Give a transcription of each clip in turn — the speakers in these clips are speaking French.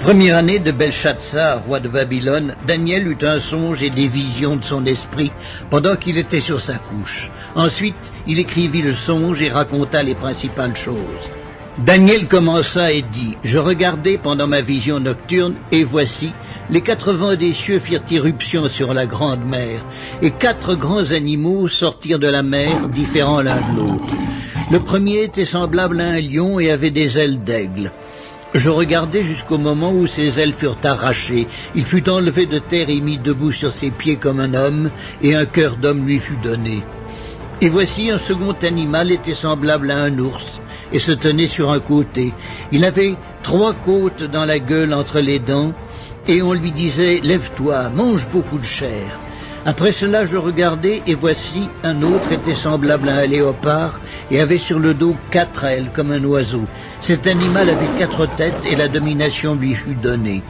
première année de Belshazzar, roi de Babylone, Daniel eut un songe et des visions de son esprit pendant qu'il était sur sa couche. Ensuite, il écrivit le songe et raconta les principales choses. Daniel commença et dit, « Je regardai pendant ma vision nocturne, et voici, les 4 vents des cieux firent irruption sur la grande mer, et 4 grands animaux sortirent de la mer, différents l'un de l'autre. Le premier était semblable à un lion et avait des ailes d'aigle. Je regardai jusqu'au moment où ses ailes furent arrachées. Il fut enlevé de terre et mis debout sur ses pieds comme un homme, et un cœur d'homme lui fut donné. Et voici un second animal était semblable à un ours, et se tenait sur un côté. Il avait 3 côtes dans la gueule entre les dents, et on lui disait « Lève-toi, mange beaucoup de chair ». Après cela, je regardai, et voici, un autre était semblable à un léopard, et avait sur le dos 4 ailes, comme un oiseau. Cet animal avait 4 têtes, et la domination lui fut donnée.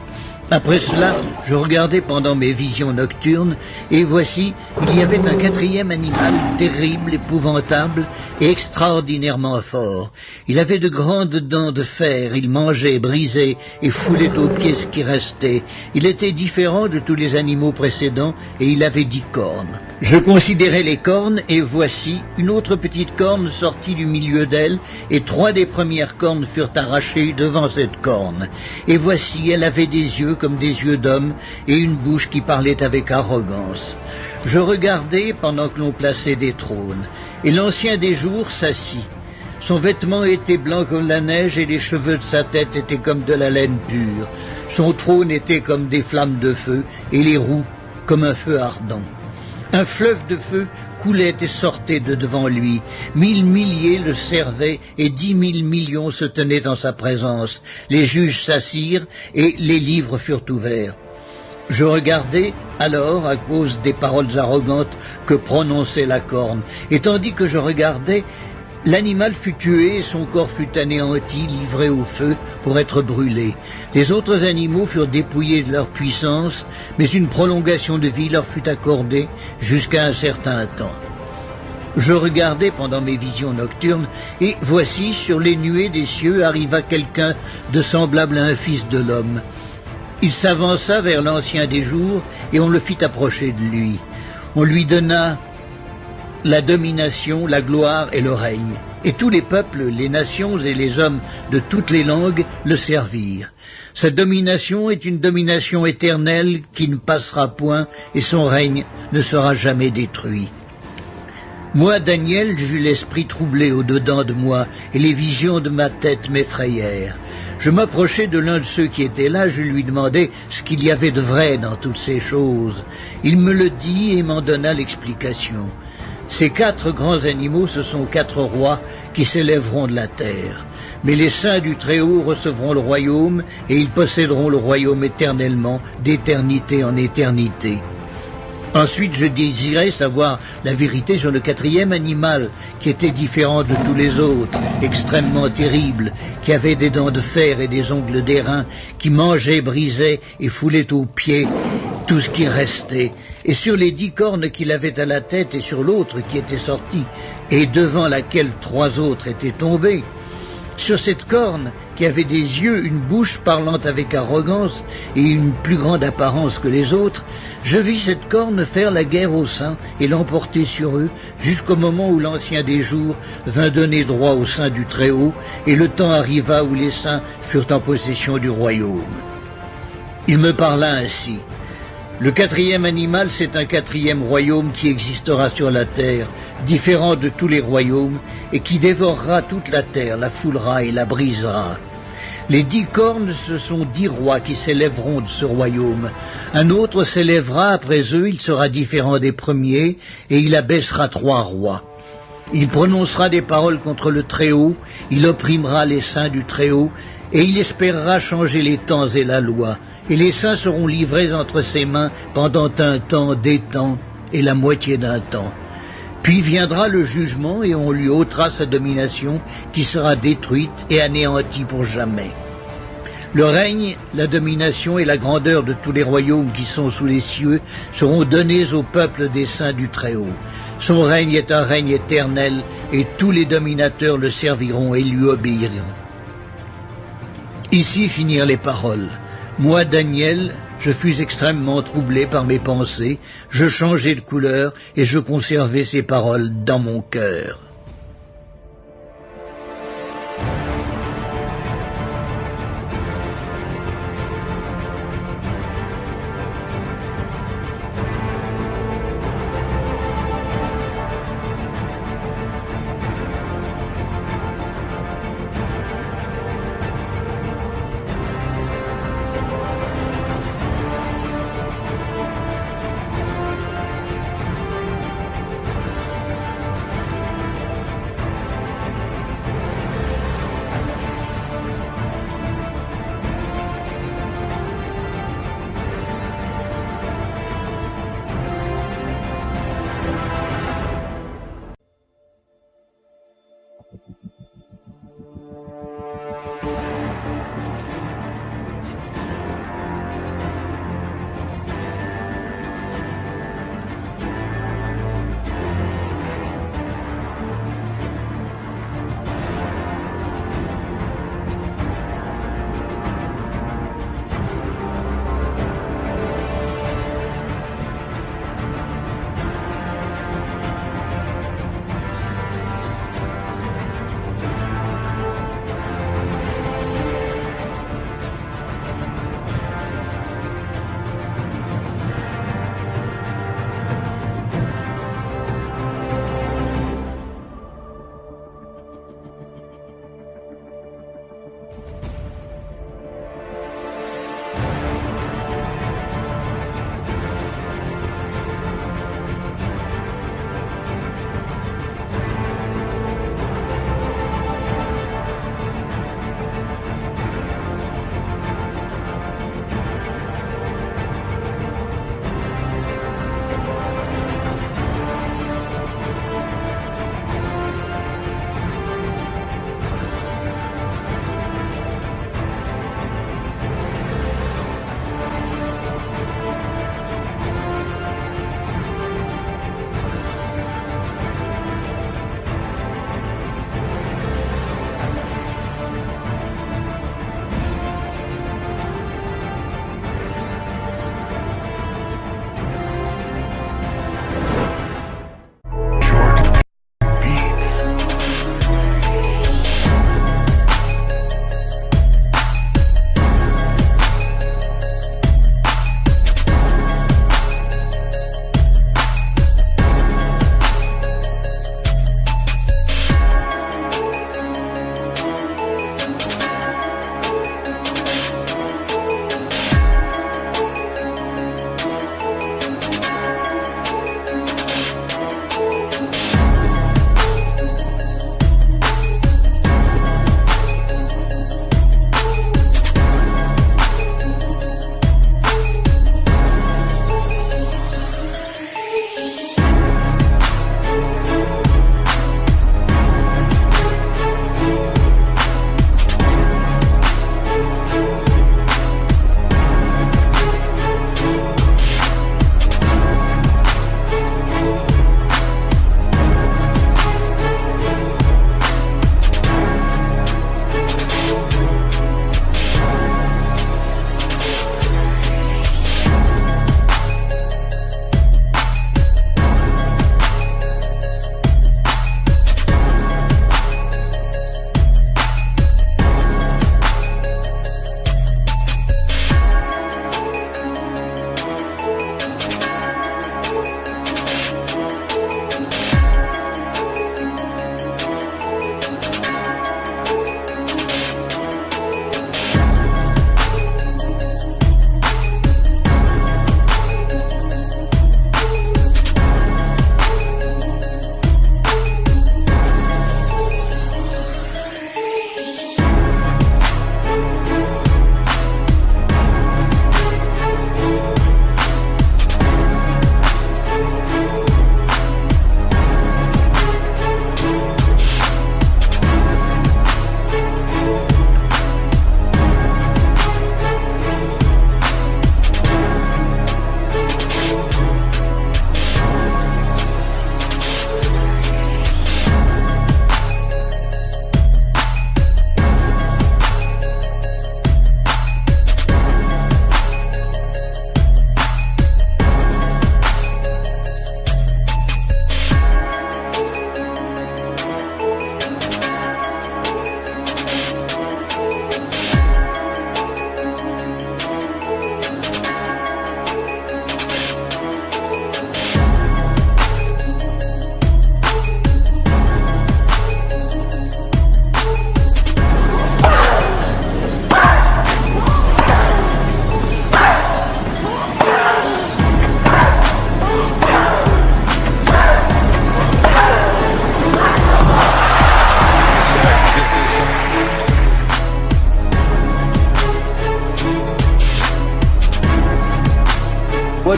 Après cela, je regardai pendant mes visions nocturnes, et voici, il y avait un 4e animal, terrible, épouvantable, et extraordinairement fort. Il avait de grandes dents de fer, il mangeait, brisait, et foulait aux pieds ce qui restait. Il était différent de tous les animaux précédents, et il avait 10 cornes. Je considérai les cornes, et voici, une autre petite corne sortit du milieu d'elle, et 3 des premières cornes furent arrachées devant cette corne. Et voici, elle avait des yeux comme des yeux d'homme, et une bouche qui parlait avec arrogance. Je regardai pendant que l'on plaçait des trônes, et l'ancien des jours s'assit. Son vêtement était blanc comme la neige, et les cheveux de sa tête étaient comme de la laine pure. Son trône était comme des flammes de feu, et les roues comme un feu ardent. Un fleuve de feu coulait et sortait de devant lui. 1000 milliers le servaient, et 10 000 millions se tenaient en sa présence. Les juges s'assirent, et les livres furent ouverts. Je regardai alors à cause des paroles arrogantes que prononçait la corne, et tandis que je regardais, l'animal fut tué et son corps fut anéanti, livré au feu pour être brûlé. Les autres animaux furent dépouillés de leur puissance, mais une prolongation de vie leur fut accordée jusqu'à un certain temps. Je regardai pendant mes visions nocturnes, et voici, sur les nuées des cieux arriva quelqu'un de semblable à un fils de l'homme. Il s'avança vers l'ancien des jours, et on le fit approcher de lui. On lui donna la domination, la gloire et le règne. Et tous les peuples, les nations et les hommes de toutes les langues le servirent. Sa domination est une domination éternelle qui ne passera point, et son règne ne sera jamais détruit. Moi, Daniel, j'eus l'esprit troublé au-dedans de moi, et les visions de ma tête m'effrayèrent. Je m'approchai de l'un de ceux qui étaient là, je lui demandai ce qu'il y avait de vrai dans toutes ces choses. Il me le dit et m'en donna l'explication. Ces 4 grands animaux, ce sont 4 rois qui s'élèveront de la terre. Mais les saints du Très-Haut recevront le royaume, et ils posséderont le royaume éternellement, d'éternité en éternité. Ensuite, je désirais savoir la vérité sur le 4e animal, qui était différent de tous les autres, extrêmement terrible, qui avait des dents de fer et des ongles d'airain, qui mangeait, brisait et foulait aux pieds tout ce qui restait. Et sur les 10 cornes qu'il avait à la tête et sur l'autre qui était sortie, et devant laquelle 3 autres étaient tombés, sur cette corne qui avait des yeux, une bouche parlant avec arrogance et une plus grande apparence que les autres, je vis cette corne faire la guerre aux saints et l'emporter sur eux jusqu'au moment où l'ancien des jours vint donner droit aux saints du Très-Haut, et le temps arriva où les saints furent en possession du royaume. Il me parla ainsi. Le 4e animal, c'est un 4e royaume qui existera sur la terre, différent de tous les royaumes, et qui dévorera toute la terre, la foulera et la brisera. Les 10 cornes, ce sont 10 rois qui s'élèveront de ce royaume. Un autre s'élèvera après eux, il sera différent des premiers, et il abaissera 3 rois. Il prononcera des paroles contre le Très-Haut, il opprimera les saints du Très-Haut, et il espérera changer les temps et la loi. Et les saints seront livrés entre ses mains pendant un temps, des temps, et la moitié d'un temps. Puis viendra le jugement, et on lui ôtera sa domination, qui sera détruite et anéantie pour jamais. Le règne, la domination et la grandeur de tous les royaumes qui sont sous les cieux seront donnés au peuple des saints du Très-Haut. Son règne est un règne éternel, et tous les dominateurs le serviront et lui obéiront. Ici finirent les paroles. Moi, Daniel, je fus extrêmement troublé par mes pensées, je changeai de couleur et je conservai ces paroles dans mon cœur.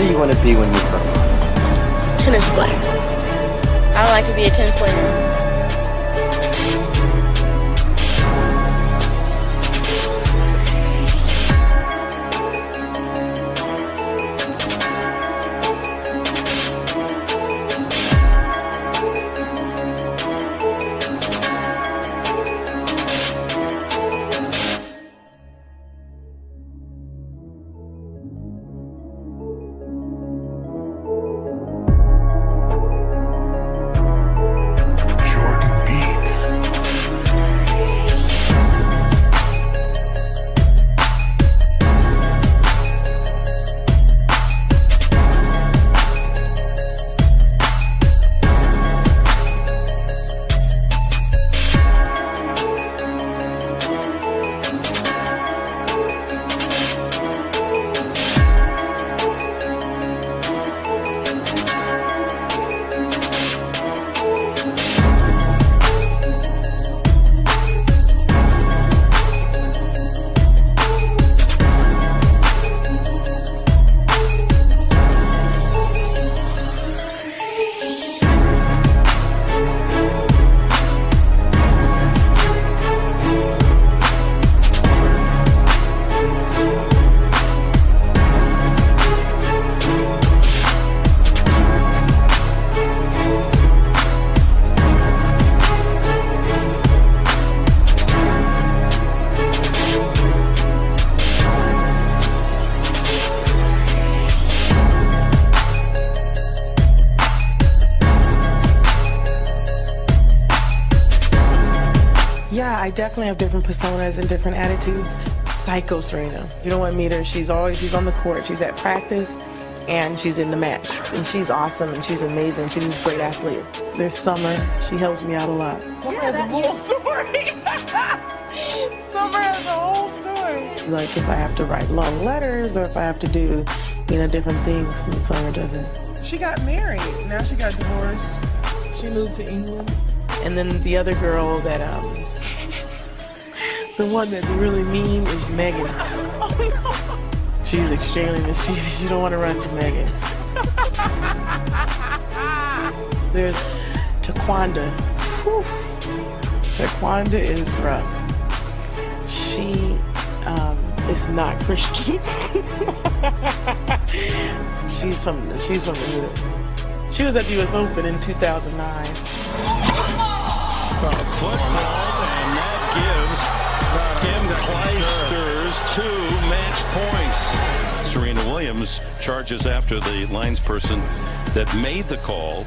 do you want to be when you grow up? Tennis player. I would like to be a tennis player. Yeah, I definitely have different personas and different attitudes. Psycho Serena. You don't want to meet her. She's on the court. She's at practice and she's in the match. And she's awesome and she's amazing. She's a great athlete. There's Summer. She helps me out a lot. Summer has a whole story. Summer has a whole story. Like if I have to write long letters or if I have to do, different things, then Summer does it. She got married. Now she got divorced. She moved to England. And then the other girl that, the one that's really mean is Megan. She's extremely mischievous. You don't want to run to Megan. There's Taquanda. Whew. Taquanda is rough. She is not Christian. She's from the hood. She was at the US Open in 2009. Football, and that gives Kim Clijsters 2 match points. Serena Williams charges after the linesperson that made the call.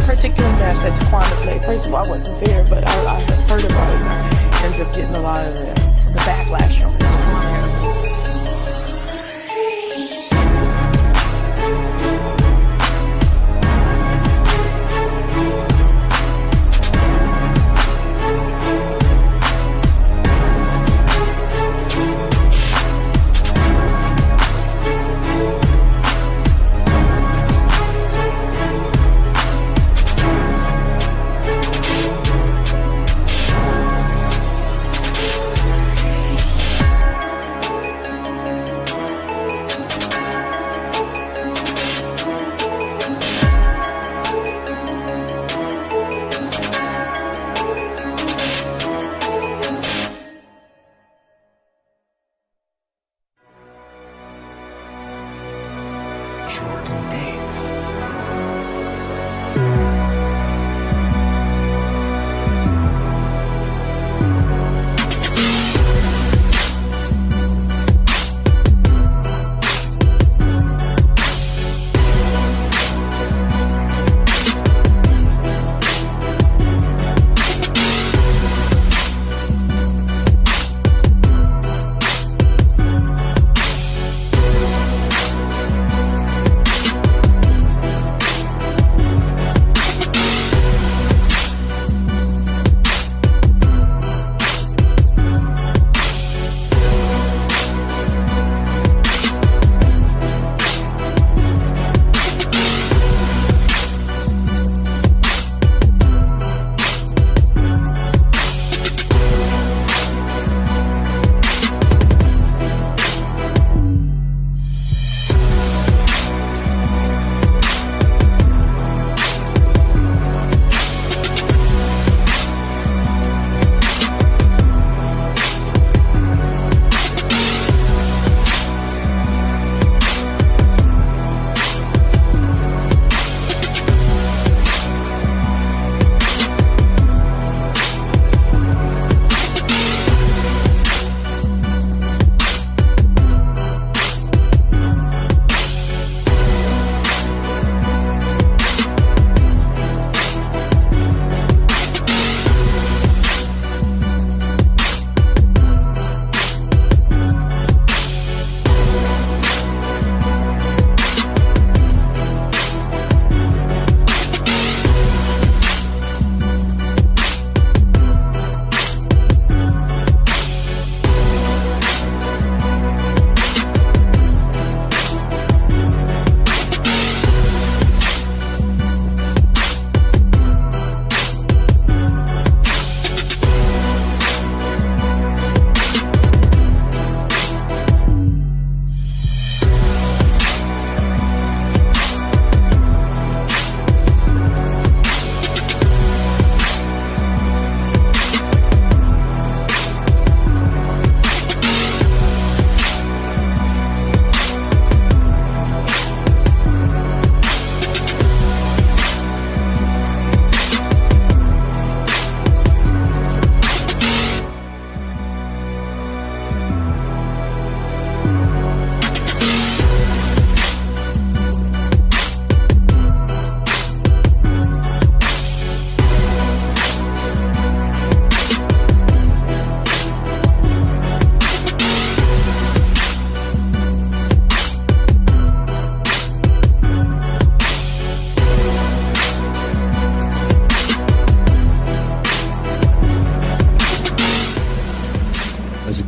Particular match that Taquanda played. First of all, I wasn't there, but I heard about it and I ended up getting a lot of the backlash from it.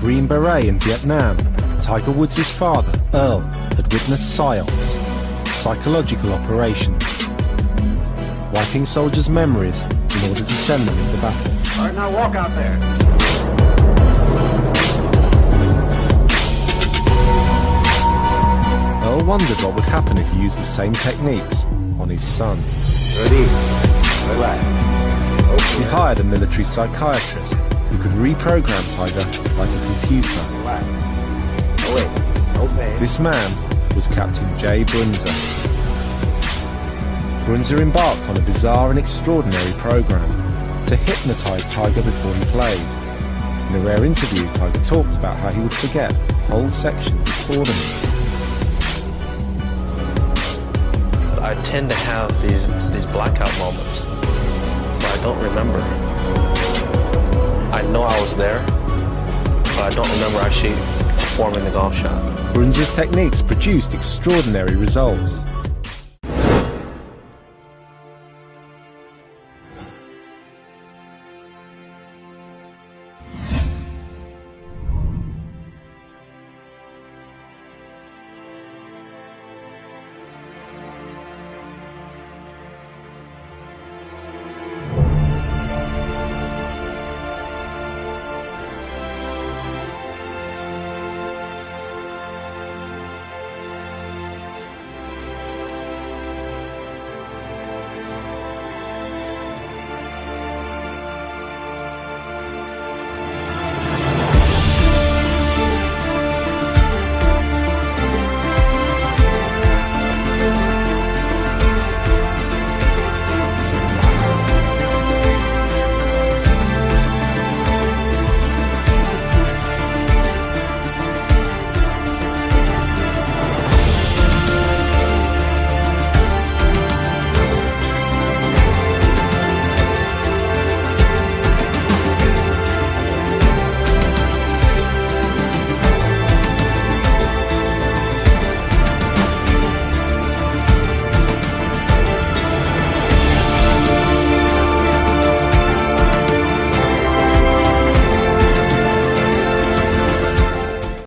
Green Beret in Vietnam, Tiger Woods' father, Earl, had witnessed PSYOPs, psychological operations, wiping soldiers' memories in order to send them into battle. All right, now walk out there. Earl wondered what would happen if he used the same techniques on his son. Ready? Relax. He hired a military psychiatrist who could reprogram Tiger like a computer. Relax. Oh, wait. Okay. This man was Captain Jay Brunza. Brunza embarked on a bizarre and extraordinary program to hypnotize Tiger before he played. In a rare interview, Tiger talked about how he would forget whole sections of tournaments. I tend to have these blackout moments where I don't remember. I know I was there, but I don't remember actually performing the golf shot. Brunza's techniques produced extraordinary results.